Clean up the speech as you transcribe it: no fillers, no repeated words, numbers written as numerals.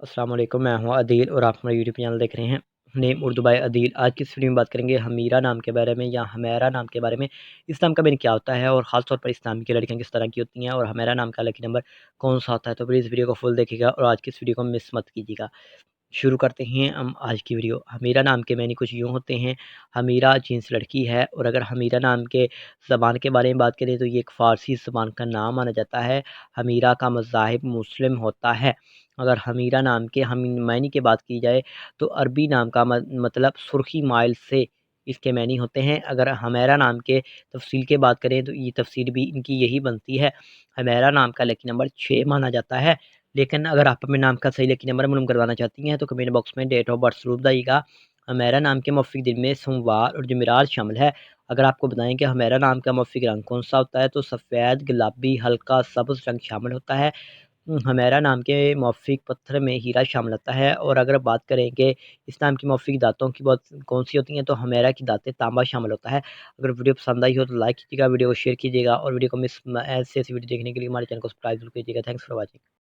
السلام علیکم، میں ہوں عدیل اور آپ ہمارا یوٹیوب چینل دیکھ رہے ہیں نیم اردو بائی عدیل۔ آج کی اس ویڈیو میں بات کریں گے حمیرہ نام کے بارے میں یا حمیرہ نام کے بارے میں۔ اس نام کا میننگ کیا ہوتا ہے اور خاص طور پر اس نام کی لڑکیاں کس طرح کی ہوتی ہیں اور حمیرہ نام کا لکی نمبر کون سا ہوتا ہے۔ تو پلیز ویڈیو کو فل دیکھیے گا اور آج کی اس ویڈیو کو مس مت کیجیے گا۔ شروع کرتے ہیں ہم آج کی ویڈیو۔ حمیرہ نام کے معنی کچھ یوں ہوتے ہیں: حمیرہ جنس لڑکی ہے، اور اگر حمیرہ نام کے زبان کے بارے میں بات کریں تو یہ ایک فارسی زبان کا نام مانا جاتا ہے۔ حمیرہ کا مذاہب مسلم ہوتا ہے۔ اگر حمیرہ نام کے معنی کی بات کی جائے تو عربی نام کا مطلب سرخی مائل سے اس کے معنی ہوتے ہیں۔ اگر حمیرہ نام کے تفصیل کے بات کریں تو یہ تفصیل بھی ان کی یہی بنتی ہے۔ حمیرہ نام کا لکی نمبر 6 مانا جاتا ہے، لیکن اگر آپ اپنے نام کا صحیح لکی نمبر معلوم کروانا چاہتی ہیں تو کمنٹ باکس میں ڈیٹ آف برتھ ضرور بتائیے گا۔ حمیرہ نام کے موافق دن میں سوموار اور جمعرات شامل ہے۔ اگر آپ کو بتائیں کہ حمیرہ نام کا موافق رنگ کون سا ہوتا ہے تو سفید، گلابی، ہلکا سبز رنگ شامل ہوتا ہے۔ حمیرہ نام کے موافق پتھر میں ہیرا شامل ہوتا ہے۔ اور اگر بات کریں کہ اس نام کی موافق دانتوں کی بہت کون سی ہوتی ہیں تو حمیرہ کی دانتیں تانبا شامل ہوتا ہے۔ اگر ویڈیو پسند آئی ہو تو لائک کیجیے گا، ویڈیو کو شیئر کیجیے گا، اور ویڈیو کو ایسی ویڈیو دیکھنے کے لیے ہمارے چینل کو سبسکرائب ضرور کیجیے گا۔ Thanks for watching.